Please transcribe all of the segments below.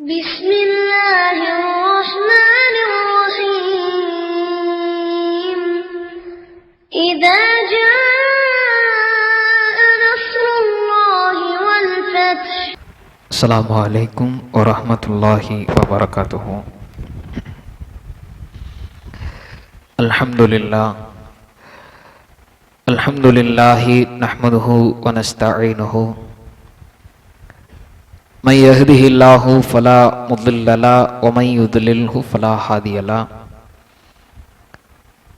بسم الله الرحمن الرحيم إذا جاء نصر الله والفتح. السلام عليكم ورحمة الله وبركاته. الحمد لله نحمده ونستعينه من يهده الله فلا مضل له ومن يضلله فلا هادي له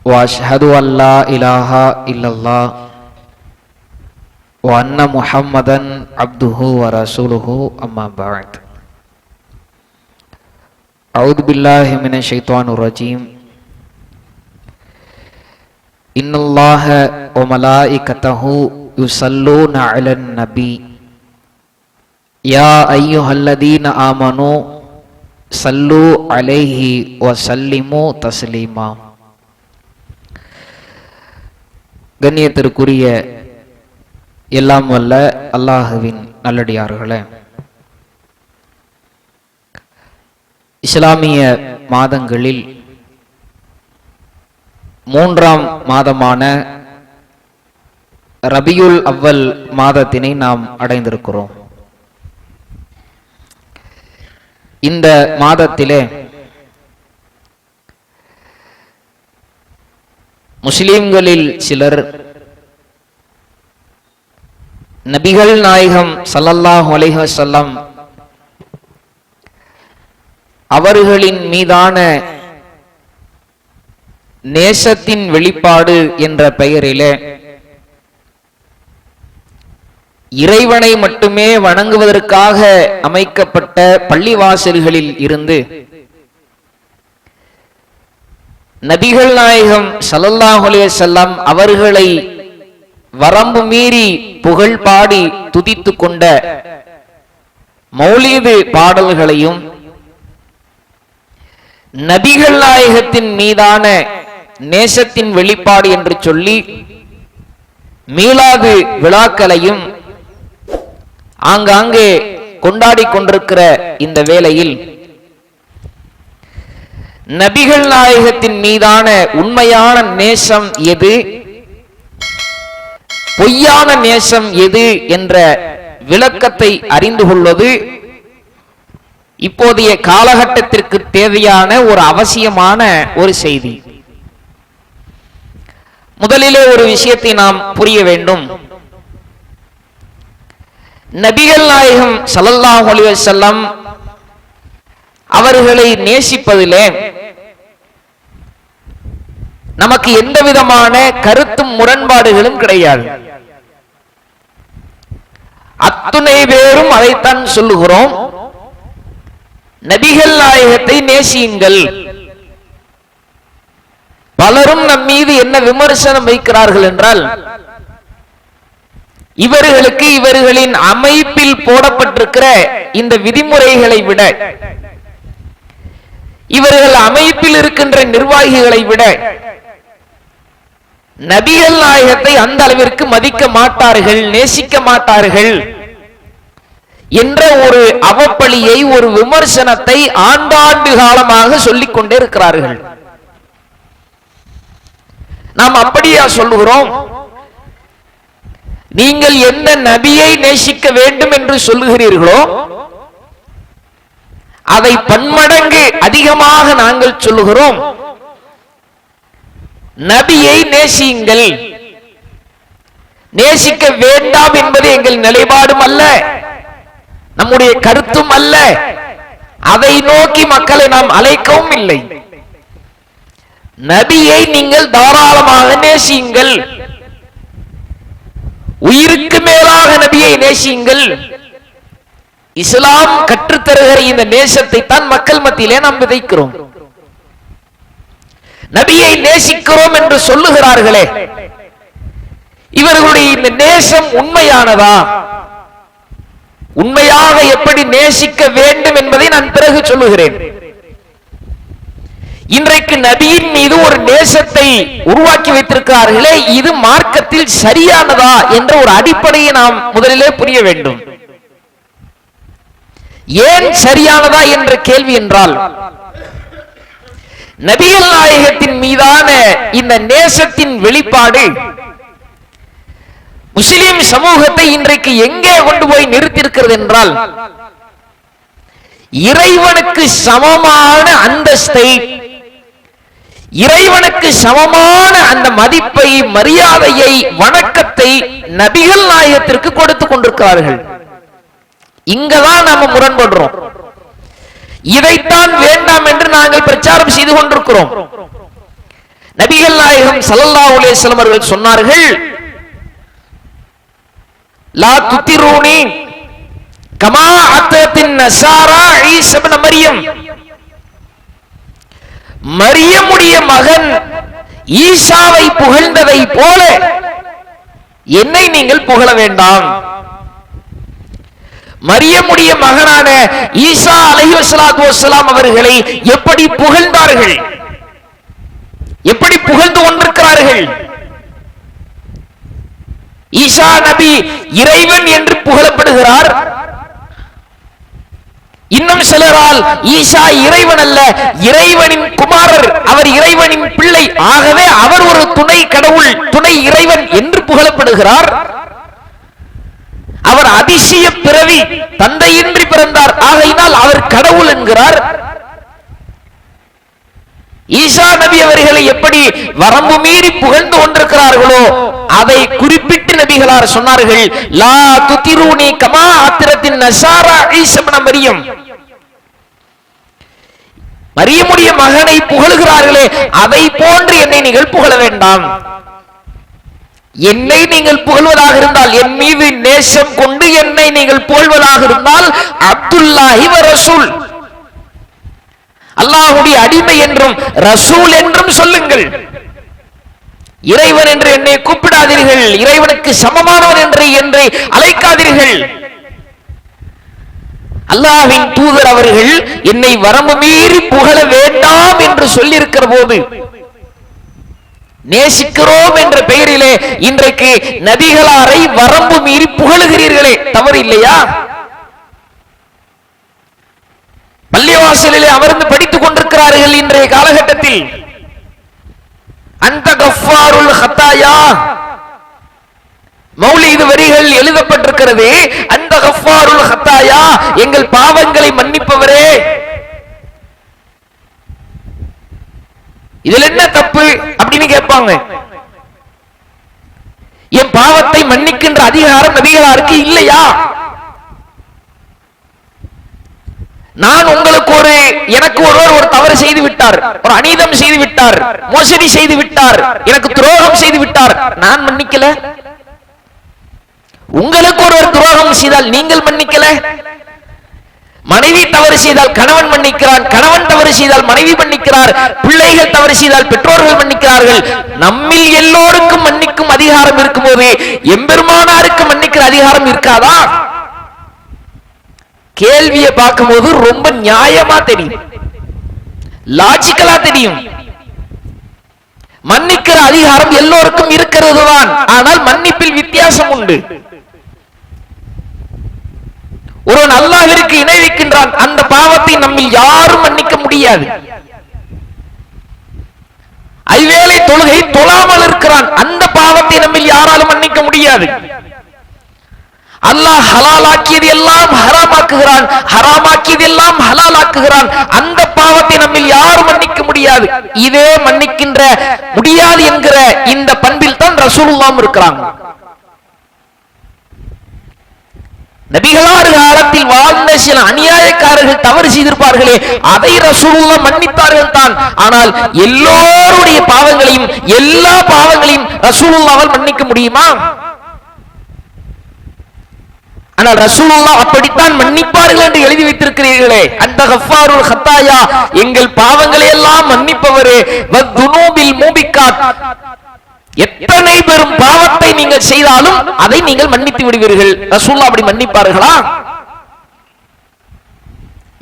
وأشهد أن لا إله إلا الله وأن محمدا عبده ورسوله أما بعد. أعوذ بالله من الشيطان الرجيم. إن الله وملائكته يصلون على النبي يا أيها الذين آمنوا صلوا عليه وسلموا تسليما. கண்ணியத்திற்குரிய எல்லாம் வல்ல அல்லாஹுவின் நல்லடியார்களே, இஸ்லாமிய மாதங்களில் மூன்றாம் மாதமான ரபியுல் அவ்வல் மாதத்தினை நாம் அடைந்திருக்கிறோம். இந்த மாதத்திலே முஸ்லிம்களில் சிலர் நபிகள் நாயகம் ஸல்லல்லாஹு அலைஹி வஸல்லம் அவர்களின் மீதான நேசத்தின் வெளிப்பாடு என்ற பெயரிலே இறைவனை மட்டுமே வணங்குவதற்காக அமைக்கப்பட்ட பள்ளிவாசல்களில் இருந்து நபிகள் நாயகம் ஸல்லல்லாஹு அலைஹி வஸல்லம் அவர்களை வரம்பு மீறி புகழ் பாடி துதித்து கொண்ட மௌலிது பாடல்களையும் நபிகள் நாயகத்தின் மீதான நேசத்தின் வெளிப்பாடு என்று சொல்லி மீலாது விழாக்களையும் ஆங்காங்கே கொண்டாடி கொண்டிருக்கிற இந்த வேளையில் நபிகள் நாயகத்தின் மீதான உண்மையான நேசம் எது, பொய்யான நேசம் எது என்ற விளக்கத்தை அறிந்து கொள்வது இப்போதைய காலகட்டத்திற்கு தேவையான ஒரு அவசியமான ஒரு செய்தி. முதலிலே ஒரு விஷயத்தை நாம் புரிய வேண்டும். நபிகள் நாயகம் ஸல்லல்லாஹு அலைஹி வஸல்லம் அவர்களை நேசிப்பதிலே நமக்கு எந்த விதமான கருத்தும் முரண்பாடுகளும் கிடையாது. அத்துணை பேரும் அதைத்தான் சொல்லுகிறோம், நபிகள் நாயகத்தை நேசியுங்கள். பலரும் நம் மீது என்ன விமர்சனம் வைக்கிறார்கள் என்றால், இவர்களுக்கு இவர்களின் அமைப்பில் போடப்பட்டிருக்கிற இந்த விதிமுறைகளை விட, இவர்கள் அமைப்பில் இருக்கின்ற நிர்வாகிகளை விட நபிகள் நாயகத்தை அந்த அளவிற்கு மதிக்க மாட்டார்கள், நேசிக்க மாட்டார்கள் என்ற ஒரு அவப்பழியை, ஒரு விமர்சனத்தை ஆண்டாண்டு காலமாக சொல்லிக் கொண்டே இருக்கிறார்கள். நாம் அப்படியா சொல்லுகிறோம்? நீங்கள் எந்த நபியை நேசிக்க வேண்டும் என்று சொல்லுகிறீர்களோ அதை பன்மடங்கு அதிகமாக நாங்கள் சொல்லுகிறோம், நபியை நேசியுங்கள். நேசிக்க வேண்டாம் என்பது எங்கள் நிலைப்பாடும் அல்ல, நம்முடைய கருத்தும் அல்ல, அதை நோக்கி மக்களை நாம் அழைக்கவும் இல்லை. நபியை நீங்கள் தாராளமாக நேசியுங்கள், உயிருக்கு மேலாக நபியை நேசியுங்கள். இஸ்லாம் கற்றுத்தருகிற இந்த நேசத்தை தான் மக்கள் மத்தியிலே நாம் விதைக்கிறோம். நபியை நேசிக்கிறோம் என்று சொல்லுகிறார்களே, இவர்களுடைய இந்த நேசம் உண்மையானதா? உண்மையாக எப்படி நேசிக்க வேண்டும் என்பதை நான் பிறகு சொல்லுகிறேன். இன்றைக்கு நபியின் மீது ஒரு நேசத்தை உருவாக்கி வைத்திருக்கிறார்களே, இது மார்க்கத்தில் சரியானதா என்ற ஒரு அடிப்படையை நாம் முதலிலே புரிய வேண்டும். ஏன் சரியானதா என்ற கேள்வி என்றால், நபிகள் நாயகத்தின் மீதான இந்த நேசத்தின் வெளிப்பாடு முஸ்லிம் சமூகத்தை இன்றைக்கு எங்கே கொண்டு போய் நிறுத்தியிருக்கிறது என்றால், இறைவனுக்கு சமமான அந்தஸ்தை, இறைவனுக்கு சமமான அந்த மதிப்பை, மரியாதையை, வணக்கத்தை நபிகள் நாயகத்திற்கு கொடுத்துக் கொண்டிருக்கிறார்கள். இங்கதான் நாம முரண்படுறோம். இதைத்தான் வேண்டாம் என்று நாங்கள் பிரச்சாரம் செய்து கொண்டிருக்கிறோம். நபிகள் நாயகம் ஸல்லல்லாஹு அலைஹி வஸல்லம் அவர்கள் சொன்னார்கள், லா துத்திரூனி கமா அத்தத்தின் நஸாரா ஈஸா இப்னு மரியம். மரியமுடைய மகன் ஈசாவை புகழ்ந்ததை போல என்னை நீங்கள் புகழ வேண்டாம். மரியமுடைய மகனான ஈசா அலைஹிஸ்ஸலாத்து வஸ்ஸலாம் அவர்களை எப்படி புகழ்ந்தார்கள், எப்படி புகழ்ந்து கொண்டிருக்கிறார்கள். ஈசா நபி இறைவன் என்று புகழப்படுகிறார். இன்னும் சிலரால் ஈசா இறைவன் அல்ல, இறைவனின் குமாரர், அவர் இறைவனின் பிள்ளை, ஆகவே அவர் ஒரு துணை கடவுள், துணை இறைவன் என்று புகழப்படுகிறார். அவர் அதிசய பிறவி, தந்தையின்றி பிறந்தார், ஆகையினால் அவர் கடவுள் என்கிறார். ஈசா நபி அவர்களை எப்படி வரம்பு மீறி புகழ்ந்து கொண்டிருக்கிறார்களோ அதை குறிப்பிட்டு நபிகளார் சொன்னார்கள், லா துத்திரூனி கமா அத்திரத்தின் நஸாரா ஈஸா இப்னு மரியம். மரியமுடைய மகனை புகழுகிறார்களே அதை போன்று என்னை நீங்கள் புகழ வேண்டாம். என்னை நீங்கள் புகழ்வதாக இருந்தால், என் மீது நேசம் கொண்டு என்னை நீங்கள் புகழ்வதாக இருந்தால், அப்துல்லாஹி வ ரசூல், அல்லாஹ்வுடைய அடிமை என்றும் ரசூல் என்றும் சொல்லுங்கள். இறைவன் என்று என்னை கூப்பிடாதீர்கள், இறைவனுக்கு சமமானவன் என்று அழைக்காதீர்கள். அல்லாஹ்வின் தூதர் அவர்கள் என்னை வரம்பு மீறி புகழ வேண்டாம் என்று சொல்லியிருக்கிற போது, நேசிக்கிறோம் என்ற பெயரிலே இன்றைக்கு நபிகளாரை வரம்பு மீறி புகழுகிறீர்களே, தவறு இல்லையா? பள்ளிவாசலிலே அமர்ந்து படித்துக் கொண்டிருக்கிறார்கள் இன்றைய காலகட்டத்தில். அந்த கஃபாருல் ஹத்தாயா மௌலிது வரிகள் எழுதப்பட்டிருக்கிறது. அந்த கஃபாருல் ஹத்தாயா, எங்கள் பாவங்களை மன்னிப்பவரே. இதுல என்ன தப்பு அப்படின்னு கேட்பாங்க. என் பாவத்தை மன்னிக்கின்ற அதிகாரம் நபிகளாருக்கு இல்லையா? நான் உங்களுக்கு எனக்கு ஒருவர் ஒரு தவறு செய்து விட்டார், ஒரு அநீதம் செய்து விட்டார், மோசடி செய்து விட்டார், எனக்கு துரோகம் செய்து விட்டார், நான் மன்னிக்கல. உங்களுக்கு ஒருவர் துரோகம் செய்தால் நீங்கள் மன்னிக்கல. மனைவி தவறு செய்தால் கணவன் மன்னிக்கிறான், கணவன் தவறு செய்தால் மனைவி மன்னிக்கிறார், பிள்ளைகள் தவறு செய்தால் பெற்றோர்கள் மன்னிக்கிறார்கள். நம்மில் எல்லோருக்கும் மன்னிக்கும் அதிகாரம் இருக்கும்போது எம்பெருமானாருக்கு மன்னிக்கிற அதிகாரம் இருக்காதா? கேள்வியை பார்க்கும்போது ரொம்ப நியாயமா தெரியும், லாஜிக்கலா தெரியும். மன்னிக்கிற அதிகாரம் எல்லோருக்கும் இருக்கிறது தான், ஆனால் மன்னிப்பில் வித்தியாசம் உண்டு. ஒருவன் அல்லாஹ்விற்கு இணை வைக்கின்றான், அந்த பாவத்தை நம்மில் யாரும் மன்னிக்க முடியாது. ஐவேளை தொழுகை தொழாமல் இருக்கிறான், அந்த பாவத்தை நம்மில் யாராலும் மன்னிக்க முடியாது. அல்லாஹ் ஹலாலாக்கியது எல்லாம் ஹராமாக்குகிறான், ஹராமாக்கியது எல்லாம் ஹலாலாக்குகிறான், அந்த பாவத்தை நம்மில் யாரும் மன்னிக்க முடியாது. இதே மன்னிக்கின்ற முடியாது என்கிற இந்த பண்பில் தான் ரசூலுல்லாஹ் இருக்கிறாங்க. நபிகளார் காலத்தில் வாழ்ந்த சில அநியாயக்காரர்கள் தவறு செய்திருப்பார்களே, அதை ரசூலுல்லாஹ் மன்னித்தார்கள் தான். ஆனால் எல்லோருடைய பாவங்களையும், எல்லா பாவங்களையும் ரசூலுல்லாஹ்வால் மன்னிக்க முடியுமா? ஆனால் ரசூலுல்லாஹ் அப்படித்தான் மன்னிப்பார்கள் என்று எழுதி வைத்திருக்கிறீர்களே. அந்த கஃபாருல் ஹத்தாயா, எங்கள் பாவங்களை எல்லாம் மன்னிப்பவரே. வதுனூபில் மூபிகாத், எத்தனை பெரும் பாவத்தை நீங்கள் செய்தாலும் அதை நீங்கள் மன்னித்து விடுவீர்கள். ரசூலுல்லாஹ் அப்படி மன்னிப்பார்களா?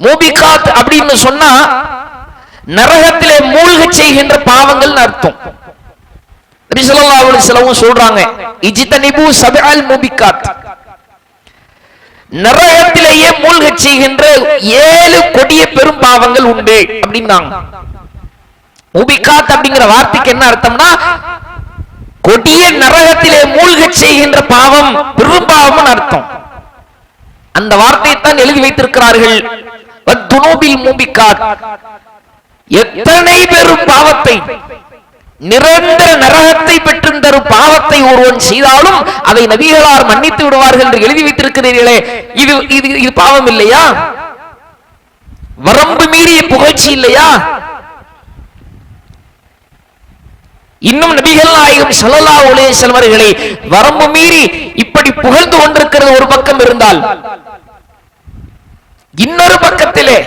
மூபிகாத் அப்படின்னு சொன்னா நரகத்திலே மூழ்க செய்கின்ற பாவங்கள் அர்த்தம். நபி ஸல்லல்லாஹு அலைஹி வஸல்லம் சொல்றாங்க, இஜ்தனிபு சபஅல் மூபிகாத், நரகத்திலேயே மூழ்கச் செய்கின்ற 7 கொடிய பெரும் பாவங்கள் உண்டு அப்படின்னாங்க. மூபிகாத் அப்படிங்கிற வார்த்தைக்கு என்ன அர்த்தம்னா கொடிய நரகத்திலே மூழ்கச் செய்கின்ற பாவம் பெரும் பாவம் அர்த்தம். அந்த வார்த்தையை தான் எழுதி வைத்திருக்கிறார்கள். வத்துனூபில் மூபிகாத், எத்தனை பெரும் பாவத்தை, நிரந்தர நரகத்தை பெற்றிருந்தரும் பாவத்தை ஒருவன் செய்தாலும் அதை நபிகளார் மன்னித்து விடுவார்கள் என்று எழுதி வைத்திருக்கிறீர்களே, இது இது இது பாவம் இல்லையா? வரம்பு மீறிய புகழ்ச்சி இல்லையா? இன்னும் நபிகள் நாயகம் ஸல்லல்லாஹு அலைஹி வஸல்லம் அவர்களை வரம்பு மீறி இப்படி புகழ்ந்து கொண்டிருக்கிறது ஒரு பக்கம் இருந்தால், இன்னொரு பக்கத்திலே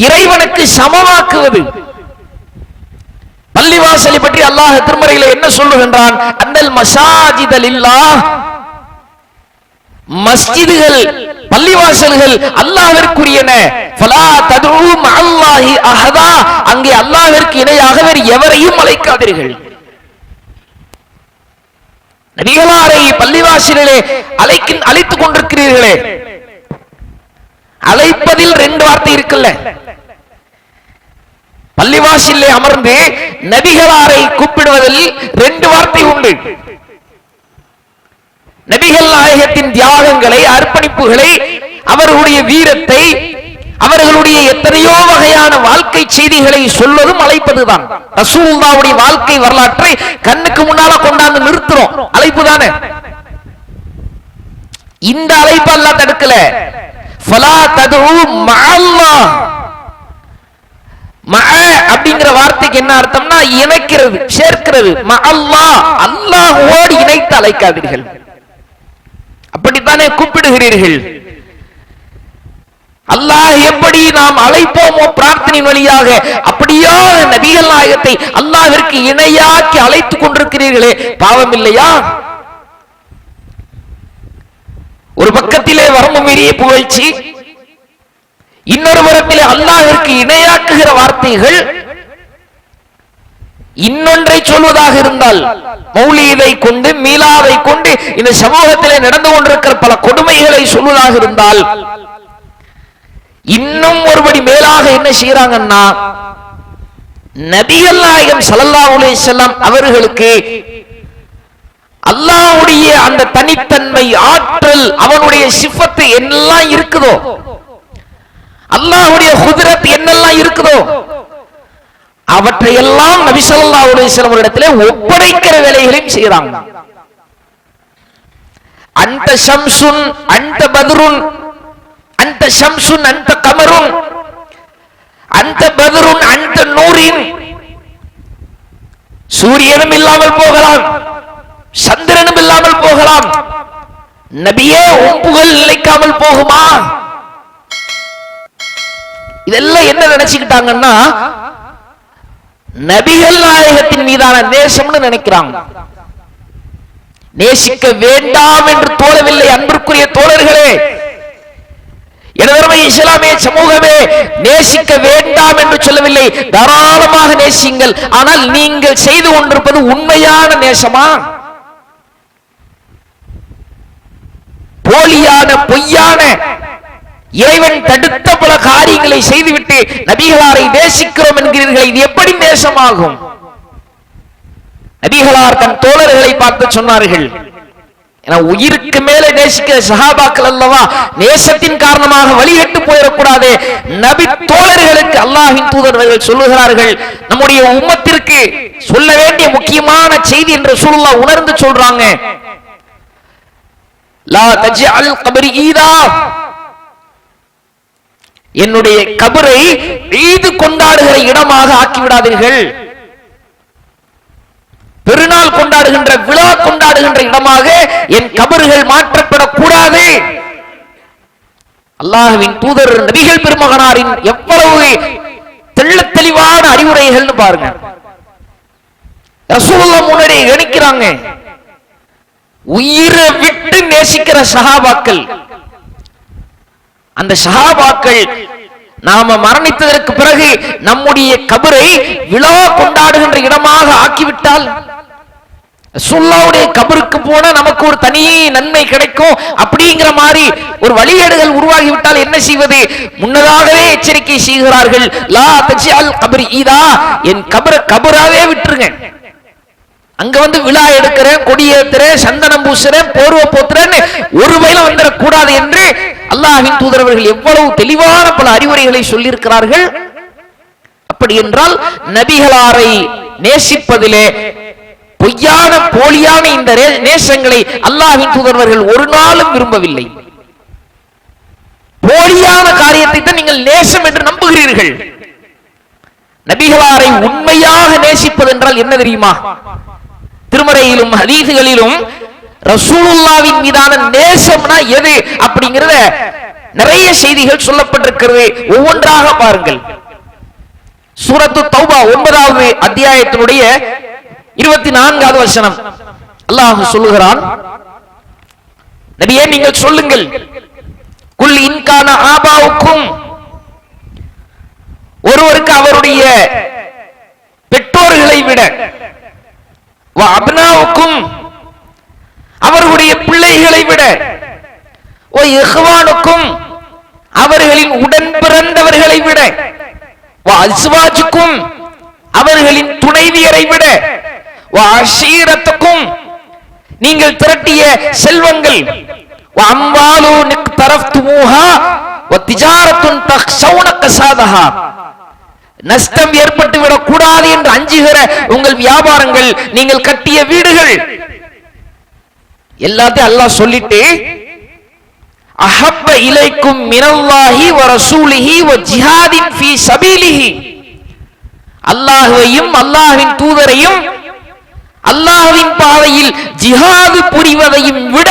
இறைவனுக்கு சமமாக்குவது. பள்ளிவாசலை பற்றி அல்லாஹ் திருமறையில என்ன சொல்லுகின்றான்? அன்னல் மஸாஜித லில்லாஹ், மஸ்ஜிதுகள் பள்ளிவாசல்கள் அல்லாஹ்விற்குரியன. ஃபலா ததுஉ மஅல்லாஹி அஹதா, அங்கே அல்லாஹ்விற்கு இணையாக வேறு எவரையும் அழைக்காதீர்கள். நபிகளாரை பள்ளிவாசலிலே அழைத்துக் கொண்டிருக்கிறீர்களே, அழைப்பதில் 2 வார்த்தை இருக்குல்ல. பள்ளிவாசலிலே அமர்ந்து நபிகளாரை கூப்பிடுவதில் 2 வார்த்தை உண்டு. நபிகள் நாயகத்தின் தியாகங்களை, அர்ப்பணிப்புகளை, அவர்களுடைய வீரத்தை, அவர்களுடைய எத்தனையோ வகையான வாழ்க்கை செய்திகளை சொல்வதும் அழைப்பதுதான். ரசூலுல்லாஹ்வுடைய வாழ்க்கை வரலாற்றை கண்ணுக்கு முன்னால கொண்டாந்து நிறுத்துறோம், அழைப்பு தானே. இந்த அழைப்பு அல்லாஹ் தடுக்கல. ஃபலா ததுஉ மஅல்லாஹ், மஅ அப்படிங்கிற வார்த்தைக்கு என்ன அர்த்தம்னா இணைக்கிறது, சேர்க்கிறது. மஅல்லாஹ், அல்லாஹ்வோடு இணைத்து அழைக்காதீர்கள். அப்படித்தானே கூப்பிடுகிறீர்கள். அல்லாஹ் எப்படி நாம் அழைப்போமோ பிரார்த்தனை வழியாக, அப்படியாக நபிகள் நாயகத்தை அல்லாஹ்விற்கு இணையாக்கி அழைத்துக் கொண்டிருக்கிறீர்களே, பாவம் இல்லையா? ஒரு பக்கத்திலே வரம்பு மீறிய புகழ்ச்சி, இன்னொரு புறத்திலே அல்லாஹ்விற்கு இணையாக்குகிற வார்த்தைகள். இன்னொன்றை சொல்வதாக இருந்தால், மௌலீதை கொண்டு, மீலாதை கொண்டு இந்த சமூகத்திலே நடந்து கொண்டிருக்கிற பல கொடுமைகளை சொல்வதாக இருந்தால், இன்னும் ஒருபடி மேலாக என்ன செய்யறாங்கன்னா, நபிகள் நாயகம் ஸல்லல்லாஹு அலைஹி வஸல்லம் அவர்களுக்கு அல்லாஹ்வுடைய அந்த தனித்தன்மை, ஆற்றல், அவனுடைய சிஃபத்து என்னெல்லாம் இருக்குதோ, அல்லாஹ்வுடைய குத்ரத் என்னெல்லாம் இருக்குதோ, அவற்றையெல்லாம் நபி ஸல்லல்லாஹு அலைஹி வஸல்லம் இடத்திலே ஒப்படைக்கிற வேலைகளையும் செய்றாங்க. அன்த ஷம்சுன் அன்த பத்ருன், அன்த ஷம்சுன் அன்த கமருன், அன்த பத்ருன் அன்த நூரின். சூரியனும் இல்லாமல் போகலாம், சந்திரனும் இல்லாமல் போகலாம், நபியே உன் புகழ் நிலைக்காமல் போகுமா? இதெல்லாம் என்ன நினைச்சுக்கிட்டாங்கன்னா, நபிகள் நாயகத்தின் மீதான நேசம்னு நினைக்கிறாங்க. நேசிக்க வேண்டாம் என்று தோழவில்லை அன்பிற்குரிய தோழர்களே. எனதருமை இஸ்லாமிய சமூகமே, நேசிக்க வேண்டாம் என்று சொல்லவில்லை, தாராளமாக நேசியுங்கள். ஆனால் நீங்கள் செய்து கொண்டிருப்பது உண்மையான நேசமா? போலியான, பொய்யான, இறைவன் தடுத்த பல காரியங்களை செய்துவிட்டு நபிகளாரை நேசிக்கிறோம் என்கிறீர்கள். இது எப்படி நேசமாகும்? நபிகளார் தன் தோழர்களை பார்த்து சொன்னார்கள், உயிருக்கு மேலே நேசிக்கிற சஹாபாக்கள் அல்லவா, நேசத்தின் காரணமாக வழிகட்டு போயிடக்கூடாது. நபி தோழர்களுக்கு அல்லாஹ்வின் தூதர்கள் சொல்லுகிறார்கள், நம்முடைய உம்மத்திற்கு சொல்ல வேண்டிய முக்கியமான செய்தி என்று ரசூலுல்லாஹ் உணர்ந்து சொல்றாங்க. லா தஜ்அல் கப்ரி ஈதா, என்னுடைய கபரை ஈது கொண்டாடுகிற இடமாக ஆக்கிவிடாதீர்கள். பெருநாள் கொண்டாடுகின்ற, விழா கொண்டாடுகின்ற இடமாக என் கபறுகள் மாற்றப்படக்கூடாது. அல்லாஹ்வின் தூதர் நபிகள் பெருமகனாரின் எவ்வளவு தெள்ளத் தெளிவான அறிவுரைகள் பாருங்க. ரசூலுல்லாஹ் முன்னாடி கணிக்கிறாங்க, உயிரை விட்டு நேசிக்கிற சஹாபாக்கள். அந்த சஹாபாக்கள் நாம மரணித்ததற்கு பிறகு நம்முடைய கபரை விழா கொண்டாடுகின்ற இடமாக ஆக்கிவிட்டால், ரசூலுல்லாஹ்வுடைய கபருக்கு போனா நமக்கு ஒரு தனி நன்மை கிடைக்கும் அப்படிங்கிற மாதிரி ஒரு வழிகேடுகள் உருவாகிவிட்டால் என்ன செய்வது? முன்னதாகவே எச்சரிக்கை செய்கிறார்கள். லா தஜ்அல் கப்ரி ஈதா, என் கபராவே விட்டுருங்க. அங்க வந்து விழா எடுக்கிறேன், கொடியேத்துறேன், சந்தனம் பூசுறேன், போர்வை போத்துறேன்னு ஒரு வயலும் வந்துடக்கூடாது என்று அல்லாஹ்வின் தூதரவர்கள் எவ்வளவு தெளிவான பல அறிவுரைகளை சொல்லியிருக்கிறார்கள். அப்படி என்றால் நபிகளாரை நேசிப்பதிலே பொய்யான போலியான இந்த நேசங்களை அல்லாஹ்வின் தூதரவர்கள் ஒரு நாளும் விரும்பவில்லை. போலியான காரியத்தை தான் நீங்கள் நேசம் என்று நம்புகிறீர்கள். நபிகளாரை உண்மையாக நேசிப்பது என்றால் என்ன தெரியுமா? திருமறையிலும் ஹதீஸ்களிலும் ரசூலுல்லாஹ்வின் மீதான நேசம்னா எது அப்படிங்கறத நிறைய செய்திகள் சொல்லப்பட்டிருக்கிறது. ஒவ்வொன்றாக பாருங்கள். சூரத்து தௌபா 9வது அத்தியாயத்தினுடைய 24வது வசனம் அல்லாஹ் சொல்லுகிறான், நபியே நீங்கள் சொல்லுங்கள், குல் இன்கான ஆபாவுக்கும், ஒருவருக்கு அவருடைய பெற்றோர்களை விட, அப்னாவுக்கும் அவர்களுடைய பிள்ளைகளை விட, இஹ்வானுக்கும் அவர்களின் உடன் பிறந்தவர்களை விட, அஸ்வாஜுக்கும் அவர்களின் துணைவியரை விட, அஷீரத்துக்கும் நீங்கள் திரட்டிய செல்வங்கள், அம்வாலு நிக்தரஃப்துமூஹா வத்திஜாரத்துன் தக்ஷௌன கஸாதஹா, நஷ்டம் ஏற்பட்டு விடக் கூடாது என்று அஞ்சுகிற உங்கள் வியாபாரங்கள், நீங்கள் கட்டிய வீடுகள், எல்லாத்தையும் அல்லாஹ் சொல்லிட்டு அஹப்ப இலைக்கும் மினல்லாஹி வ ரசூலிஹி வ ஜிஹாதின் ஃபீ சபீலிஹி, அல்லாஹ்வையும் அல்லாஹ்வின் தூதரையும் அல்லாஹ்வின் பாதையில் ஜிஹாது புரிவதையும் விட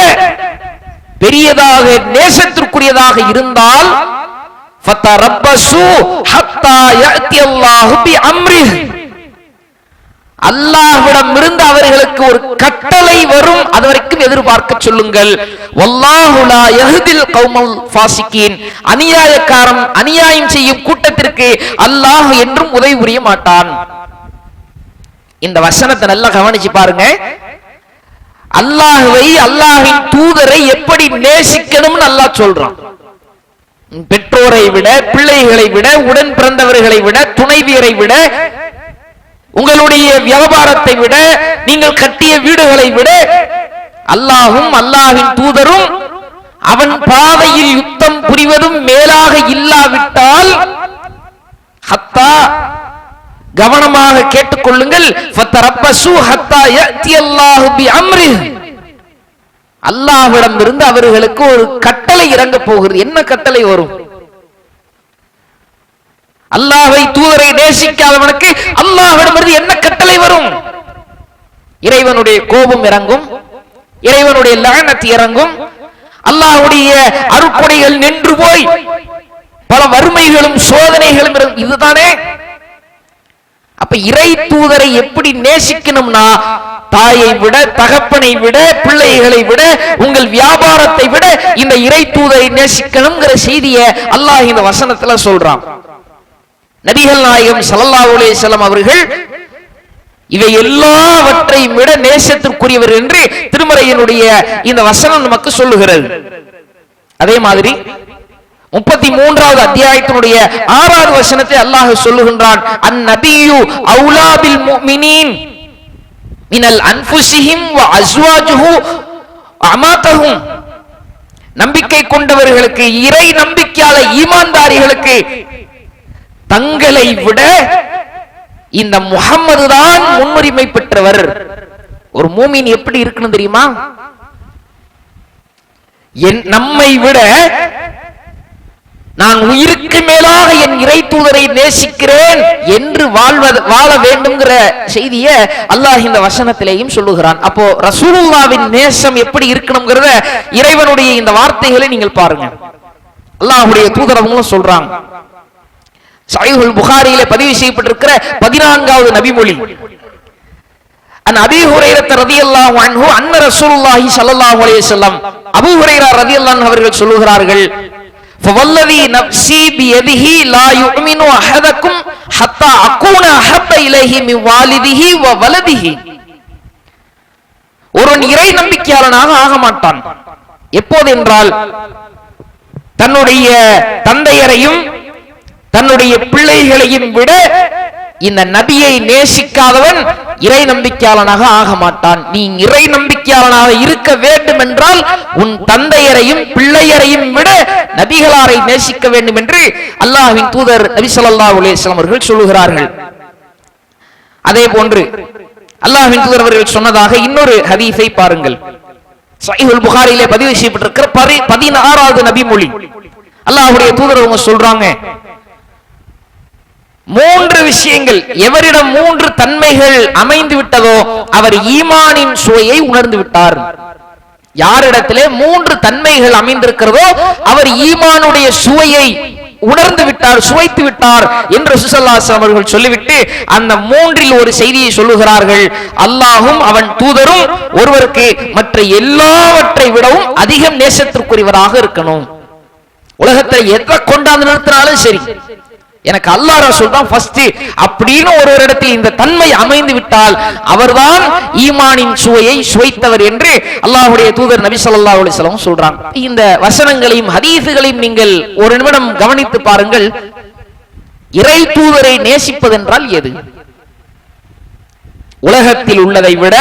பெரியதாக நேசத்திற்குரியதாக இருந்தால் ஃபதரப்பசு ஹத்தா யஅதி அல்லாஹு பி அம்ரிஹ், அல்லாஹ்விடம் இருந்து அவர்களுக்கு ஒரு கட்டளை வரும், அதுவரைக்கும் எதிர்பார்க்க சொல்லுங்கள். வல்லாஹு லா யஹ்தில் கௌமல் ஃபாசிகீன், அநியாயக்காரன் அநியாயம் செய்யும் கூட்டத்திற்கு அல்லாஹ் என்றும் உதவி புரிய மாட்டான். இந்த வசனத்தை நல்லா கவனிச்சு பாருங்க. அல்லாஹ்வை அல்லாஹ்வின் தூதரை எப்படி நேசிக்கணும்னு அல்லாஹ் சொல்றான். பெற்றோரை விட, பிள்ளைகளை விட, உடன் பிறந்தவர்களை விட, துணைவியரை விட, உங்களுடைய வியாபாரத்தை விட, நீங்கள் கட்டிய வீடுகளை விட, அல்லாஹும் அல்லாஹ்வின் தூதரும் அவன் பாதையில் யுத்தம் புரிவதும் மேலாக இல்லாவிட்டால், ஹத்தா கவனமாக கேட்டுக்கொள்ளுங்கள், ஃபதரப்பசு ஹத்தா யஅதி அல்லாஹு பி அம்ரிஹ், அல்லாஹ்விடம் இருந்து அவர்களுக்கு ஒரு கட்டளை இறங்க போகிறது. என்ன கட்டளை வரும்? அல்லாஹ்வை தூதரை நேசிக்காதவனுக்கு அல்லாஹ்விடமிருந்து என்ன கட்டளை வரும்? இறைவனுடைய கோபம் இறங்கும், இறைவனுடைய லஅனத் இறங்கும், அல்லாஹ்வுடைய அருட்கொடைகள் நின்று போய் பல வறுமைகளும் சோதனைகளும் இறங்கும். இதுதானே. அப்ப இறை தூதரை எப்படி நேசிக்கணும்னா, தாயை விட, தகப்பனை விட, பிள்ளைகளை விட, உங்கள் வியாபாரத்தை விட இந்த இறை தூதரை நேசிக்கணும்ங்கிற செய்தியை அல்லாஹ் இந்த வசனத்துல சொல்றான். நபிகள் நாயகம் ஸல்லல்லாஹு அலைஹி வஸல்லம் அவர்கள் இவை எல்லாவற்றையும் விட நேசத்திற்குரியவர் என்று திருமறையினுடைய இந்த வசனம் நமக்கு சொல்லுகிறது. அதே மாதிரி 33வது அத்தியாயத்தினுடைய 6வது வசனத்தை அல்லாஹ் சொல்லுகின்றான், அந்நபியு அவுலா பில் முஃமினீன் மினல் அன்ஃபுஸிஹிம் வ அஸ்வாஜுஹு அமாதஹும், நம்பிக்கை கொண்டவர்களுக்கு, இறை நம்பிக்கையாளர் ஈமான்தாரிகளுக்கு தங்களை விட இந்த முஹம்மது தான் முன்னுரிமை பெற்றவர். ஒரு மூமின் எப்படி இருக்கணும் தெரியுமா? நம்மை விட நான் உயிருக்கு மேலாக என் இறை தூதரை நேசிக்கிறேன் என்று வாழ வேண்டும்ங்கிற செய்தியை அல்லாஹ் இந்த வசனத்திலேயும் சொல்லுகிறான். அப்போ ரசூலுல்லாஹ்வின் நேசம் எப்படி இருக்கணும்ங்கிறத இறைவனுடைய இந்த வார்த்தைகளை நீங்கள் பாருங்க. அல்லாஹ்வுடைய தூதரவங்களும் சொல்றாங்க. சஹீஹுல் புகாரியிலே பதிவு செய்யப்பட்டிருக்கிற 14வது நபிமொழி, அன் அபீ ஹுரைரா ரலியல்லாஹு அன்ஹு அன்ன ரசூலுல்லாஹி ஸல்லல்லாஹு அலைஹி வஸல்லம், அபூ ஹுரைரா ரலியல்லாஹு அன்ஹு அவர்கள் சொல்லுகிறார்கள், ஃபவல்லதி நஃப்ஸி பியதிஹி லா யுமினு அஹதக்கும் ஹத்தா அகூன அஹப்ப இலைஹி மின் வாலிதிஹி வ வலதிஹி, ஒருவன் இறை நம்பிக்கையாளனாக ஆக மாட்டான். எப்போது என்றால் தன்னுடைய தந்தையரையும் தன்னுடைய பிள்ளைகளையும் விட இந்த நபியை நேசிக்காதவன் இறை நம்பிக்கையாளனாக ஆக மாட்டான். நீ இறை நம்பிக்கையாளனாக இருக்க வேண்டும் என்றால் உன் தந்தையரையும் பிள்ளையரையும் விட நபிகளாரை நேசிக்க வேண்டும் என்று அல்லாஹ்வின் தூதர் நபி ஸல்லல்லாஹு அலைஹி வஸல்லம் அவர்கள் சொல்லுகிறார்கள். அதே போன்று அல்லாஹ்வின் தூதர் அவர்கள் சொன்னதாக இன்னொரு ஹதீஸை பாருங்கள். சஹீஹுல் புகாரியிலே பதிவு செய்யப்பட்டிருக்கிற 16வது நபி மொழி. அல்லாஹ்வுடைய தூதர் அவங்க சொல்றாங்க, 3 விஷயங்கள் எவரிடம் 3 தன்மைகள் அமைந்து விட்டதோ அவர் ஈமானின் சுவையை உணர்ந்து விட்டார். யாரிடத்திலே 3 தன்மைகள் அமைந்திருக்கிறதோ அவர் ஈமானுடைய சுவையை உணர்ந்து விட்டார், சுவைத்து விட்டார் என்று ரசூலுல்லாஹி ஸல்லல்லாஹு அலைஹி வஸல்லம் அவர்கள் சொல்லிவிட்டு அந்த 3ல் ஒரு செய்தியை சொல்லுகிறார்கள். அல்லாஹ்வும் அவன் தூதரும் ஒருவருக்கு மற்ற எல்லாவற்றை விடவும் அதிகம் நேசத்திற்குரியவராக இருக்கணும். உலகத்தை எதை கொண்டாந்து நிறுத்தினாலும் சரி, எனக்கு அல்லாஹ் ரசூல் தான் ஃபர்ஸ்ட் அப்படின்னு ஒருவரிடத்தில் இந்த தன்மை அமைந்து விட்டால் அவர்தான் ஈமானின் சுவையை சுவைத்தவர் என்று அல்லாஹ்வுடைய தூதர் நபி ஸல்லல்லாஹு அலைஹி வஸல்லம் சொல்றாங்க. இந்த வசனங்களையும் ஹதீஸுகளையும் நீங்கள் ஒரு நிமிடம் கவனித்து பாருங்கள். இறை தூதரை நேசிப்பது என்றால் எது? உலகத்தில் உள்ளதை விட,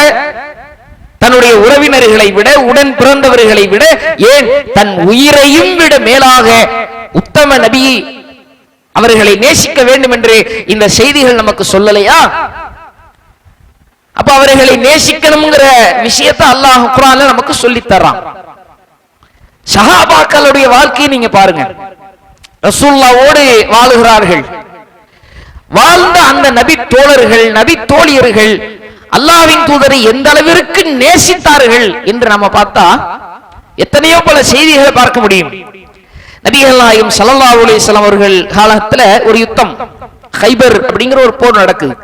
தன்னுடைய உறவினர்களை விட, உடன் பிறந்தவர்களை விட, ஏன் தன் உயிரையும் விட மேலாக உத்தம நபி அவர்களை நேசிக்க வேண்டும் என்று இந்த செய்திகள் நமக்கு சொல்லலையா? அப்ப அவர்களை நேசிக்கணும்ங்கிற விஷயத்தை அல்லாஹ் குர்ஆன்ல நமக்கு சொல்லி தர்றான். சஹாபாக்களுடைய வாழ்க்கையை நீங்க பாருங்க. ரசூலுல்லாஹ்வோடு வாழுகிறார்கள். வாழ்ந்த அந்த நபி தோழர்கள், நபி தோழியர்கள் அல்லாஹ்வின் தூதரை எந்த அளவிற்கு நேசித்தார்கள் என்று நம்ம பார்த்தா எத்தனையோ பல செய்திகளை பார்க்க முடியும். நபிகள் நாயகம் ஸல்லல்லாஹு அலைஹி வஸல்லம் அவர்கள் காலத்துல ஒரு யுத்தம், கைபர் அப்படிங்கிற ஒரு போர் நடக்குது.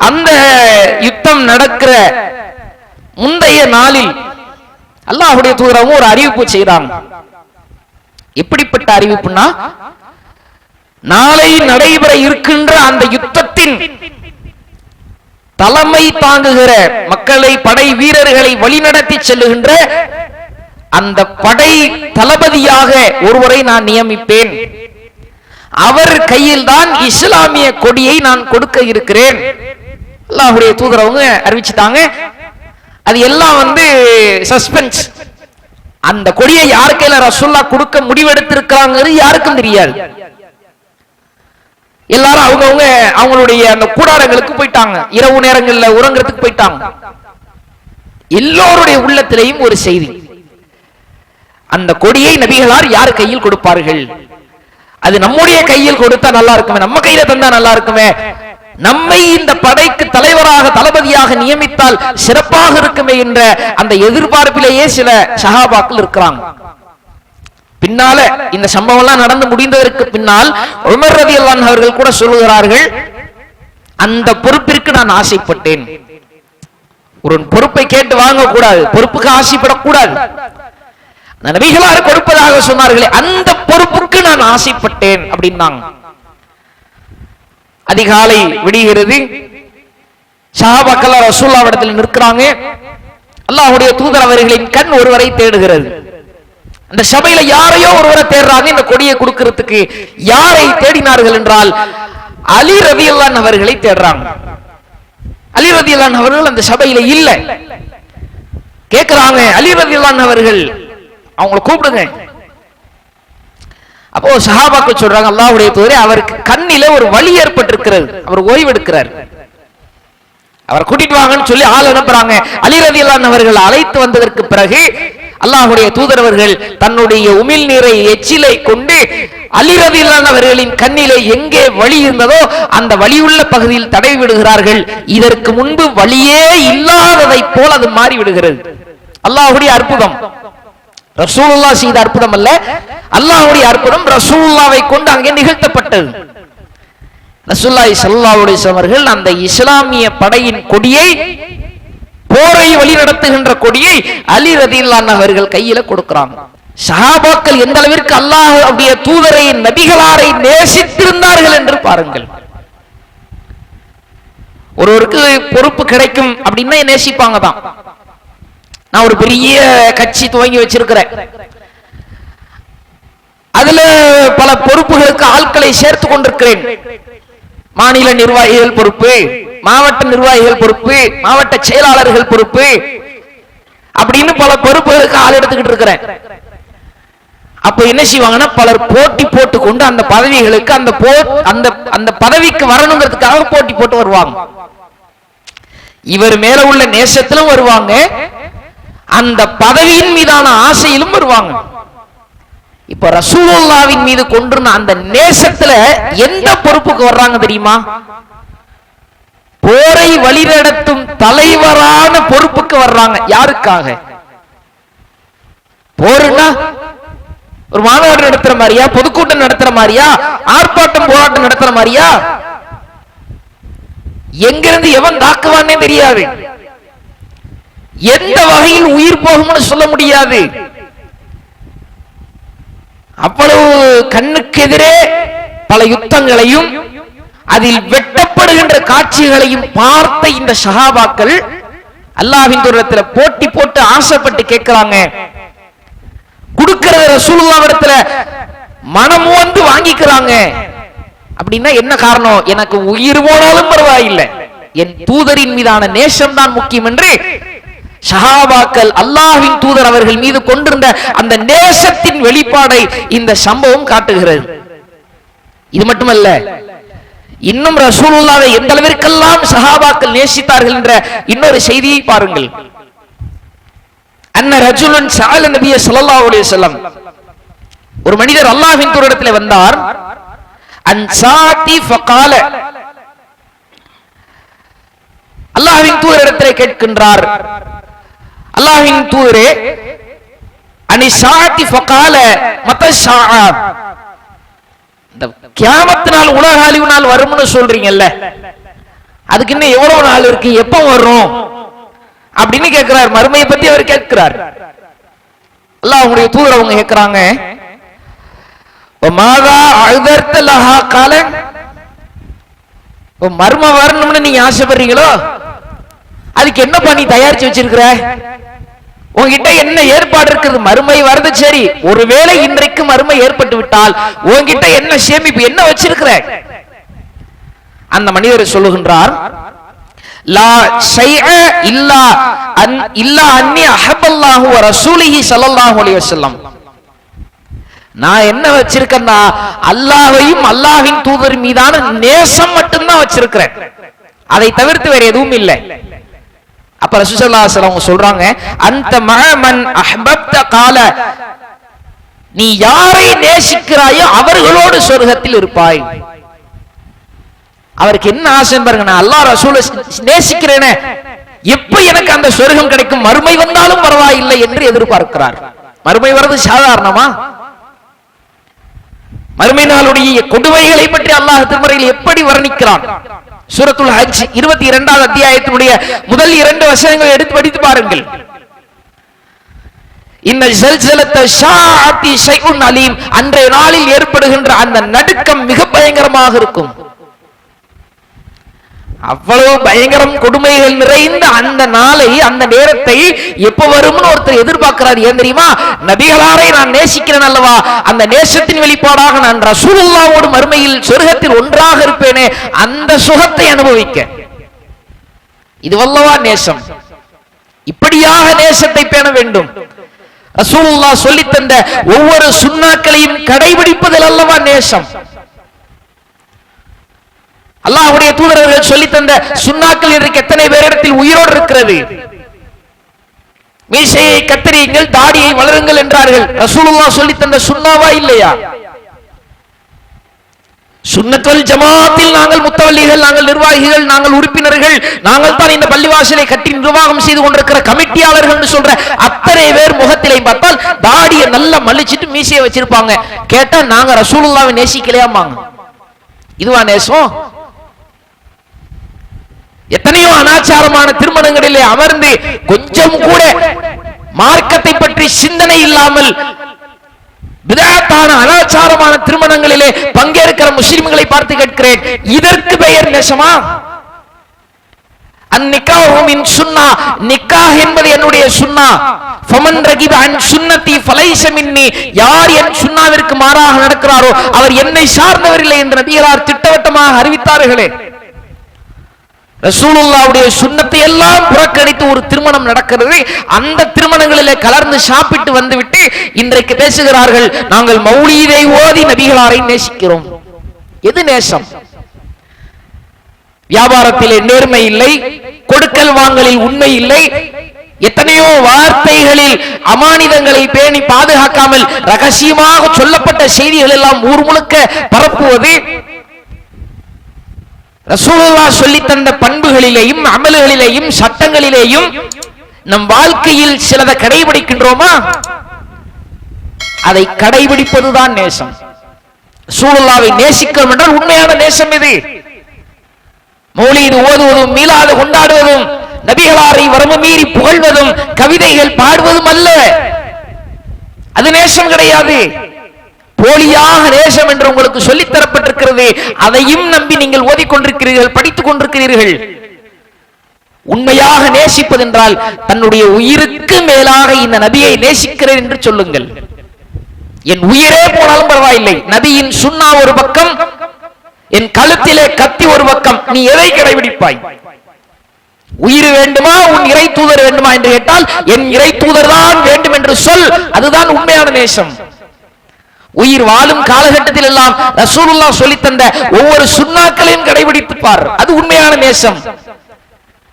அந்த யுத்தம் நடக்கிற முந்தைய நாளில் அல்லாஹ்வுடைய தூதரும் ஒரு அறிவிப்பு செய்றாங்க. எப்படிப்பட்ட அறிவிப்புனா, நாளை நடைபெற இருக்கின்ற அந்த யுத்தத்தின் தலைமை தாங்குகிற மக்களை, படை வீரர்களை வழிநடத்தி செல்லுகின்ற அந்த படை தளபதியாக ஒருவரை நான் நியமிப்பேன். அவர் கையில் தான் இஸ்லாமிய கொடியை நான் கொடுக்க இருக்கிறேன். அல்லாஹ்வுடைய தூதர் அவங்க அறிவிச்சிட்டாங்க. அது எல்லாம் சஸ்பென்ஸ். அந்த கொடியை யார் கையில ரசூலுல்லாஹ் கொடுக்க முடிவெடுத்திருக்காங்கிறது யாருக்கும் தெரியாது. எல்லாரும் அவங்கவுங்க அவங்களுடைய அந்த கூடாரங்களுக்கு போயிட்டாங்க, இரவு நேரங்கள்ல உறங்குறதுக்கு போயிட்டாங்க. எல்லோருடைய உள்ளத்திலேயும் ஒரு செய்தி, அந்த கொடியை நபிகளார் யார் கையில் கொடுப்பார்கள்? அது நம்முடைய கையில் கொடுத்தா நல்லா இருக்குமே, நம்ம கையில தந்தா நல்லா இருக்குமே, நம்மை இந்த படைக்கு தலைவராக தளபதியாக நியமித்தால் சிறப்பாக இருக்குமே என்ற அந்த எதிர்பார்ப்பிலேயே சில சஹாபாக்கள் இருக்கிறாங்க. பின்னால இந்த சம்பவம் எல்லாம் நடந்து முடிந்ததற்கு பின்னால் உமர் ரலியல்லாஹு அன்ஹு அவர்கள் கூட சொல்லுகிறார்கள், அந்த பொறுப்பிற்கு நான் ஆசைப்பட்டேன். ஒரு பொறுப்பை கேட்டு வாங்க கூடாது, பொறுப்புக்கு ஆசைப்படக்கூடாது. நபிகளார் கொடுப்பதாக சொன்னார்களே, அந்த பொறுப்புக்கு நான் ஆசைப்பட்டேன் அப்படின்னாங்க. அதிகாலை விடுகிறது, சஹாபாக்கள் ரசூலுல்லாஹ்விடத்தில் நிற்கிறாங்க. அல்லாஹ்வுடைய தூதர் அவர்களின் கண் ஒருவரை தேடுகிறது. அந்த சபையில யாரையோ ஒருவரை தேடுறாங்க இந்த கொடியை கொடுக்கிறதுக்கு. யாரை தேடினார்கள் என்றால் அலி ரலியல்லாஹு அன்ஹு அவர்களை தேடுறாங்க. அலி ரலியல்லாஹு அன்ஹு அவர்கள் அந்த சபையில இல்ல. கேக்குறாங்க, அலி ரலியல்லாஹு அன்ஹு அவர்கள், அவங்களை கூப்பிடுங்க. அப்போ சஹாபாக்கள் சொல்றாங்க, அல்லாஹ்வுடைய தூதரே, அவருக்கு கண்ணில ஒரு வலி ஏற்பட்டிருக்கிறது, அவர் ஓய்வெடுக்கிறார், அவர் கூட்டிட்டு வாங்கன்னு சொல்லி ஆள் அனுப்புறாங்க. அலி ரலியல்லாஹு அன்ஹு அவர்கள் அழைத்து வந்ததற்கு பிறகு அல்லாஹ்வுடைய தூதர் அவர்கள் தன்னுடைய உமிழ் நீரை எச்சிலை கொண்டு அலி ரலியல்லாஹு அன்ஹு அவர்களின் கண்ணிலே எங்கே வலி இருந்ததோ அந்த வலியுள்ள பகுதியில் தடவி விடுகிறார்கள். இதற்கு முன்பு வலியே இல்லாததை போல அது மாறி விடுகிறது. அல்லாஹ்வுடைய அற்புதம், ரசூலுல்லாஹ் செய்த அற்புதம் அல்ல, அல்லாஹ்வுடைய அற்புதம் ரசூலுல்லாஹ்வை கொண்டு அங்கே நிகழ்த்தப்பட்டது. ரசூலுல்லாஹி ஸல்லல்லாஹு அலைஹி வஸல்லம் அவர்கள் அந்த இஸ்லாமிய படையின் கொடியை, போரை வழி நடத்துகின்ற கொடியை அலி ரலியல்லாஹு அன்ஹு அவர்கள் கையில கொடுக்கிறாங்க. சஹாபாக்கள் எந்த அளவிற்கு அல்லாஹ்வுடைய தூதரை, நபிகளாரை நேசித்திருந்தார்கள் என்று பாருங்கள். ஒருவருக்கு பொறுப்பு கிடைக்கும் அப்படின்னா நேசிப்பாங்க தான். நான் ஒரு பெரிய கட்சி துவங்கி வச்சிருக்கிறேன், அதுல பல பொறுப்புகளுக்கு ஆட்களை சேர்த்து கொண்டிருக்கிறேன். மாநில நிர்வாகிகள் பொறுப்பு, மாவட்ட நிர்வாகிகள் பொறுப்பு, மாவட்ட செயலாளர்கள் பொறுப்பு, அப்படின்னு பல பொறுப்புகளுக்கு ஆள் எடுத்துக்கிட்டு இருக்கிறேன். அப்ப என்ன செய்வாங்கன்னா, பலர் போட்டி போட்டு கொண்டு அந்த பதவிகளுக்கு அந்த பதவிக்கு வரணுங்கிறதுக்காக போட்டி போட்டு வருவாங்க. இவர் மேல உள்ள நேசத்திலும் வருவாங்க, அந்த பதவியின் மீதான ஆசையிலும் வருவாங்க. இப்ப ரசூலுல்லாஹ்வின் மீது கொண்டிருந்த அந்த நேசத்துல எந்த பொறுப்புக்கு வர்றாங்க தெரியுமா? போரை வழிநடத்தும் தலைவரான பொறுப்புக்கு வர்றாங்க. யாருக்காக? போருன்னா ஒரு மாநாடு நடத்துற மாதிரியா, பொதுக்கூட்டம் நடத்துற மாதிரியா, ஆர்ப்பாட்டம் போராட்டம் நடத்துற மாதிரியா? எங்கிருந்து எவன் தாக்குவானே தெரியாது, எந்த வகையில் உயிர் போகும்னு சொல்ல முடியாது. அவ்வளவு கண்ணுக்கு எதிரே பல யுத்தங்களையும் அதில் வெட்டப்படுகின்ற காட்சிகளையும் பார்த்த இந்த சஹாபாக்கள் அல்லாஹ்வின் தூதரிடத்துல போட்டி போட்டு ஆசைப்பட்டு கேட்கிறாங்க. கொடுக்கிற ரசூலுல்லாஹ்விடத்துல மனம் வந்து வாங்கிக்கிறாங்க. அப்படின்னா என்ன காரணம்? எனக்கு உயிர் போனாலும் பரவாயில்லை, என் தூதரின் மீதான நேசம் தான் முக்கியம் என்று சஹாபாக்கள் அல்லாஹ்வின் தூதர் அவர்கள் மீது கொண்டிருந்த அந்த நேசத்தின் வெளிப்பாடை இந்த சம்பவம் காட்டுகிறது. இது மட்டுமல்ல, இன்னும் ரசூலுல்லாஹ்வை எந்த அளவிற்கெல்லாம் சஹாபாக்கள் நேசித்தார்கள் என்ற இன்னொரு செய்தியை பாருங்கள். அன்ன ரஜுலுன் சஅல நபிய ஸல்லல்லாஹு அலைஹி வஸல்லம், ஒரு மனிதர் அல்லாஹ்வின் தூதரிடத்தில் வந்தார். அன்சாதி ஃபகால, அல்லாஹ்வின் தூதரிடத்தில் கேட்கின்றார், அல்லாஹ்வின் தூதரே, அனிசாதி ஃபகால மத்தஷாஅ, இந்த கியாமத் நாள் உலக அழிவு நாள் வரும்னு சொல்றீங்கல்ல, அதுக்கு இன்னும் எவ்வளவு நாள் இருக்கு, எப்ப வரும் அப்படின்னு கேட்கிறார். மறுமையை பத்தி அவர் கேட்கிறார். அல்லாஹ்வுடைய தூதர் அவங்க கேட்கிறாங்க, மாதா அழ்தர்த லஹா கால, மர்ம வரணும்னு நீங்க ஆசைப்படுறீங்களோ, அதுக்கு என்ன பண்ணி தயாரிச்சு வச்சிருக்கிற? உங்ககிட்ட என்ன ஏற்பாடு இருக்குது? மறுமை வருது சரி, ஒருவேளை இன்றைக்கு மறுமை ஏற்பட்டு விட்டால் உங்ககிட்ட என்ன சேமிப்பு, என்ன வச்சிருக்கிற? அந்த மனிதர் சொல்லுகின்றார், லா ஷைஅ இல்லா அன்னி அஹப்பல்லாஹு வ ரசூலிஹி ஸல்லல்லாஹு அலைஹி வஸல்லம், நான் என்ன வச்சிருக்கேன்னா அல்லாஹ்வையும் அல்லாஹ்வின் தூதர் மீதான நேசம் மட்டும்தான் வச்சிருக்கிறேன், அதை தவிர்த்து வேற எதுவும் இல்லை. அப்ப ரசூல் ஸல்லல்லாஹு அலைஹி வஸல்லம் சொல்றாங்க, அன்த மஅமன் அஹ்பப்த கால, நீ யாரை நேசிக்கிறாயோ அவர்களோடு சொர்க்கத்தில் இருப்பாய். அவருக்கு என்ன ஆசை பாருங்க, நான் அல்லாஹ் ரசூலை நேசிக்கிறேனே, எப்ப எனக்கு அந்த சொர்க்கம் கிடைக்கும், மறுமை வந்தாலும் பரவாயில்லை என்று எதிர்பார்க்கிறார். மறுமை வர்றது சாதாரணமா? மறுமை நாளுடைய கொடுமைகளை பற்றி அல்லாஹ் திருமறையில் எப்படி வர்ணிக்கிறான்? சூரத்துல் ஹஜ் 22வது அத்தியாயத்தினுடைய முதல் 2 வசனங்களை எடுத்து படித்து பாருங்கள். இன்ன ஸல்ஸலத்த ஷாஅத்தி ஷைஉன் அலீம், அன்றைய நாளில் ஏற்படுகின்ற அந்த நடுக்கம் மிக பயங்கரமாக இருக்கும். அவ்வளவு பயங்கரம், கொடுமைகள் நிறைந்த அந்த நாளை, அந்த நேரத்தை எப்ப வரும்னு ஒருத்தர் எதிர்பார்க்கிறார். ஏன் தெரியுமா? நபிகளாரை நான் நேசிக்கிறேன் அல்லவா, அந்த நேசத்தின் வெளிப்பாடாக நான் ரசூலுல்லாஹ்வோடு மறுமையில் சொர்க்கத்தில் ஒன்றாக இருப்பேனே, அந்த சுகத்தை அனுபவிக்க. இது வல்லவா நேசம். இப்படியாக நேசத்தை பேண வேண்டும். ரசூலுல்லாஹ் சொல்லித் தந்த ஒவ்வொரு சுன்னாக்களையும் கடைபிடிப்பதில் அல்லவா நேசம். அல்லாஹ்வுடைய தூதர்கள் சொல்லி தந்த சுன்னாக்கள் இன்றைக்கு எத்தனை பேரிடத்தில் உயிரோடு இருக்கிறது? மீசையை கத்தரியுங்கள், தாடியை வளருங்கள் என்றார்கள். ரசூலுல்லாஹ் சொல்லி தந்த சுன்னாவா இல்லையா? சுன்னத்துல் ஜமாத்தில் நாங்கள் முத்தவல்லிகள், நாங்கள் நிர்வாகிகள், நாங்கள் உறுப்பினர்கள், நாங்கள் தான் இந்த பள்ளிவாசலை கட்டி நிர்வாகம் செய்து கொண்டிருக்கிற கமிட்டியாளர்கள் சொல்ற அத்தனை பேர் முகத்திலே பார்த்தால் தாடியை நல்லா மலிச்சிட்டு மீசையை வச்சிருப்பாங்க. கேட்டா நாங்க ரசூலுல்லாஹ்வை நேசிக்கலையாமாங்க. இதுவா நேசம்? எத்தனையோ அனாச்சாரமான திருமணங்களிலே அமர்ந்து கொஞ்சம் கூட மார்க்கத்தை பற்றி சிந்தனை இல்லாமல் விதத்தான அனாச்சாரமான திருமணங்களிலே பங்கேற்கிற முஸ்லிம்களை பார்த்து கேட்கிறேன், இதற்கு பெயர் நேசமா? அந்நிக்காஹு மின் சுன்னா, நிக்காஹ் என்பது என்னுடைய சுன்னா. ஃபமன் ரகிப அன் சுன்னதி ஃபலைஸ மின்னி, யார் என் சுன்னாவிற்கு மாறாக நடக்கிறாரோ அவர் என்னை சார்ந்தவர் இல்லை என்று நபிகளார் திட்டவட்டமாக அறிவித்தார்களே. ரசூலுல்லாஹ்வுடைய சுன்னத்தை எல்லாம் புறக்கணித்து ஒரு திருமணம் நடக்கிறது. அந்த திருமணங்களிலே கலர்ந்து சாப்பிட்டு வந்துவிட்டு இன்றைக்கு பேசுகிறார்கள், நாங்கள் மௌலீதை ஓதி நபிகளாரை நேசிக்கிறோம். எது நேசம்? வியாபாரத்திலே நேர்மை இல்லை, கொடுக்கல் வாங்கலில் உண்மை இல்லை, எத்தனையோ வார்த்தைகளில் அமானிதங்களை பேணி பாதுகாக்காமல் ரகசியமாக சொல்லப்பட்ட செய்திகள் எல்லாம் ஊர் முழுக்க பரப்புவது. ரசூலுல்லாஹ் சொல்லி தந்த பண்புகளிலேயும் அமல்களிலேயும் சட்டங்களிலேயும் நம் வாழ்க்கையில் சிலதை கடைபிடிக்கின்றோமா? அதை கடைபிடிப்பதுதான் நேசம். ரசூலுல்லாஹ்வை நேசிக்கிறோம் என்றால் உண்மையான நேசம் இது. மௌலீது ஓதுவதும் மீலாது கொண்டாடுவதும் நபிகளாரை வரம்பு மீறி புகழ்வதும் கவிதைகள் பாடுவதும் அல்ல, அது நேசம் கிடையாது. போலியாக நேசம் என்று உங்களுக்கு சொல்லித் தரப்பட்டிருக்கிறது, அதையும் நம்பி நீங்கள் ஓதிக்கொண்டிருக்கிறீர்கள், படித்துக் கொண்டிருக்கிறீர்கள். உண்மையாக நேசிப்பது என்றால் தன்னுடைய உயிருக்கு மேலாக இந்த நபியை நேசிக்கிறேன் என்று சொல்லுங்கள். என் உயிரே போனாலும் பரவாயில்லை, நபியின் சுன்னா ஒரு பக்கம், என் கழுத்திலே கத்தி ஒரு பக்கம், நீ எதை கடைபிடிப்பாய்? உயிர் வேண்டுமா, உன் இறை தூதர் வேண்டுமா என்று கேட்டால் என் இறை தூதர் தான் வேண்டும் என்று சொல், அதுதான் உண்மையான நேசம். உயிர் வாழும் காலகட்டத்தில் எல்லாம் ரசூலுல்லாஹ் சொல்லி தந்த ஒவ்வொரு சுன்னாக்களையும் கடைபிடித்துப்பார், அது உண்மையான நேசம்.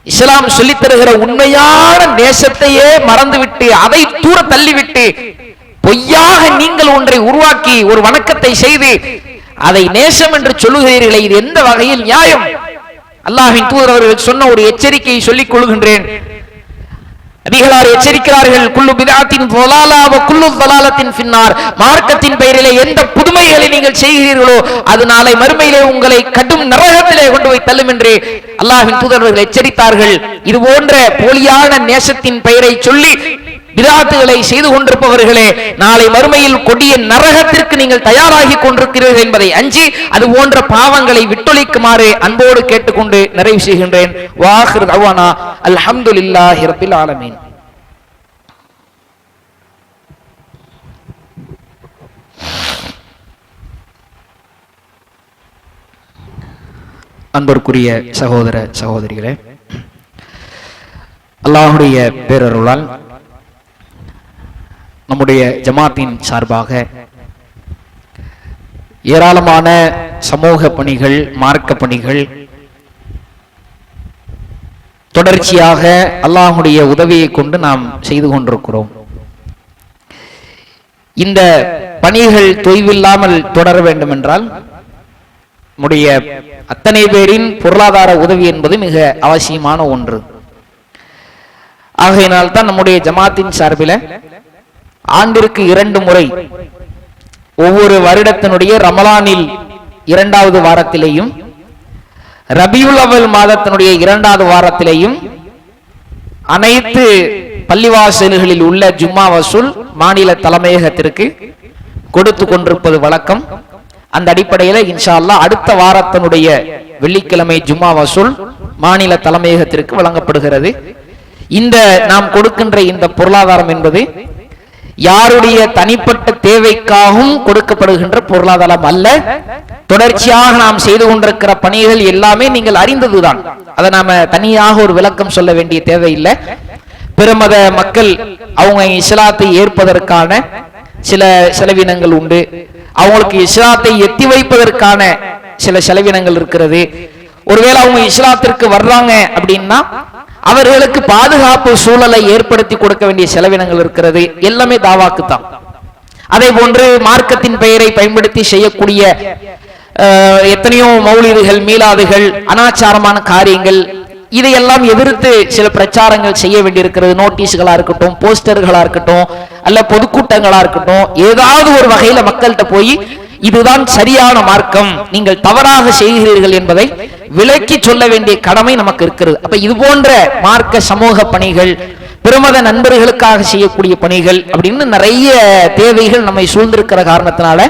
இஸ்லாம் சொல்லித் தருகிற உண்மையான நேசத்தையே மறந்துவிட்டு அதை தூர தள்ளிவிட்டு பொய்யாக நீங்கள் ஒன்றை உருவாக்கி ஒரு வணக்கத்தை செய்து அதை நேசம் என்று சொல்லுகிறீர்களே, இது எந்த வகையில் நியாயம்? அல்லாஹ்வின் தூதர் அவர்கள் சொன்ன ஒரு எச்சரிக்கையை சொல்லிக் கொள்கின்றேன். நபிகளார் எச்சரிக்கிறார்கள், குல்லு பித்அத்தின் ضலாலா வ குல்லு ضலாலத்தின் ஃபின்னார். மார்க்கத்தின் பெயரிலே எந்த புதுமைகளை நீங்கள் செய்கிறீர்களோ அது நாளை மறுமையிலே உங்களை கடும் நரகத்திலே கொண்டு போய் தள்ளும் என்று அல்லாஹ்வின் தூதர் அவர்கள் எச்சரித்தார்கள். இது போன்ற போலியான நேசத்தின் பெயரை சொல்லி பிதாத்துகளை செய்து கொண்டிருப்பவர்களே, நாளை மறுமையில் கொடிய நரகத்திற்கு நீங்கள் தயாராகி கொண்டிருக்கிறீர்கள் என்பதை அஞ்சி அது போன்ற பாவங்களை விட்டொழிக்குமாறு அன்போடு கேட்டுக்கொண்டு நிறைவு செய்கின்றேன். வாஹிர் தஅவானா அல்ஹம்துலில்லாஹி ரப்பில் ஆலமீன். அன்பிற்குரிய சகோதர சகோதரிகளே, அல்லாஹ்வுடைய பேரருளால் நம்முடைய ஜமாத்தின் சார்பாக ஏராளமான சமூக பணிகள், மார்க்க பணிகள் தொடர்ச்சியாக அல்லாஹ்வுடைய உதவியை கொண்டு நாம் செய்து கொண்டிருக்கிறோம். இந்த பணிகள் தொய்வில்லாமல் தொடர வேண்டும் என்றால் நம்முடைய அத்தனை பேரின் பொருளாதார உதவி என்பது மிக அவசியமான ஒன்று. ஆகையினால் தான் நம்முடைய ஜமாத்தின் சார்பில் ஆண்டிற்கு 2 முறை ஒவ்வொரு வருடத்தினுடைய ரமலானில் 2வது வாரத்திலேயும் ரபியுல் அவல் மாதத்தினுடைய 2வது வாரத்திலேயும் அனைத்து பள்ளிவாசல்களில் உள்ள ஜும்மா வசூல் மாநில தலைமையகத்திற்கு கொடுத்து கொண்டிருப்பது வழக்கம். அந்த அடிப்படையில் இன்ஷா அல்லாஹ் அடுத்த வாரத்தினுடைய வெள்ளிக்கிழமை ஜும்மா வசூல் மாநில தலைமையகத்திற்கு வழங்கப்படுகிறது. இந்த நாம் கொடுக்கின்ற இந்த பொருளாதாரம் என்பது யாருடைய தனிப்பட்ட தேவைக்காகவும் கொடுக்கப்படுகின்ற பொருளாதாரம் அல்ல. தொடர்ச்சியாக நாம் செய்து கொண்டிருக்கிற பணிகள் எல்லாமே நீங்கள் அறிந்ததுதான், அதை நாம தனியாக ஒரு விளக்கம் சொல்ல வேண்டிய தேவையில்லை. பிறமத மக்கள் அவங்க இஸ்லாத்தை ஏற்பதற்கான சில செலவினங்கள் உண்டு, அவங்களுக்கு இஸ்லாத்தை எத்தி வைப்பதற்கான சில செலவினங்கள் இருக்கிறது. ஒருவேளை அவங்க இஸ்லாத்திற்கு வர்றாங்க அப்படின்னா அவர்களுக்கு பாதுகாப்பு சூழலை ஏற்படுத்தி கொடுக்க வேண்டிய செலவினங்கள் இருக்கிறது. எல்லாமே தாவாக்கு தான். அதே போன்று மார்க்கத்தின் பெயரை பயன்படுத்தி செய்யக்கூடிய எத்தனையோ மௌலிதுகள், மீலாதுகள், அனாச்சாரமான காரியங்கள், இதையெல்லாம் எதிர்த்து சில பிரச்சாரங்கள் செய்ய வேண்டியிருக்கிறது. நோட்டீஸ்களா இருக்கட்டும், போஸ்டர்களா இருக்கட்டும், அல்ல பொதுக்கூட்டங்களா இருக்கட்டும், ஏதாவது ஒரு வகையில மக்கள்கிட்ட போய் இதுதான் சரியான மார்க்கம், நீங்கள் தவறாக செய்கிறீர்கள் என்பதை விளக்கி சொல்ல வேண்டிய கடமை நமக்கு இருக்கிறது. அப்ப இது போன்ற மார்க்க சமூக பணிகள், பிரமத நண்பர்களுக்காக செய்யக்கூடிய பணிகள் அப்படின்னு நிறைய தேவைகள் நம்மை சூழ்ந்திருக்கிற காரணத்தினால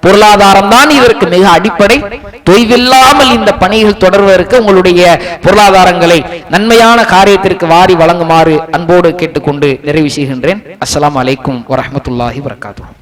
பொருளாதாரம் தான் இதற்கு மிக அடிப்படை. தொய்வில்லாமல் இந்த பணிகள் தொடர்வதற்கு உங்களுடைய பொருளாதாரங்களை நன்மையான காரியத்திற்கு வாரி வழங்குமாறு அன்போடு கேட்டுக்கொண்டு நிறைவு செய்கின்றேன். அஸ்ஸலாமு அலைக்கும் வரஹ்மத்துல்லாஹி வபரகாத்துஹு.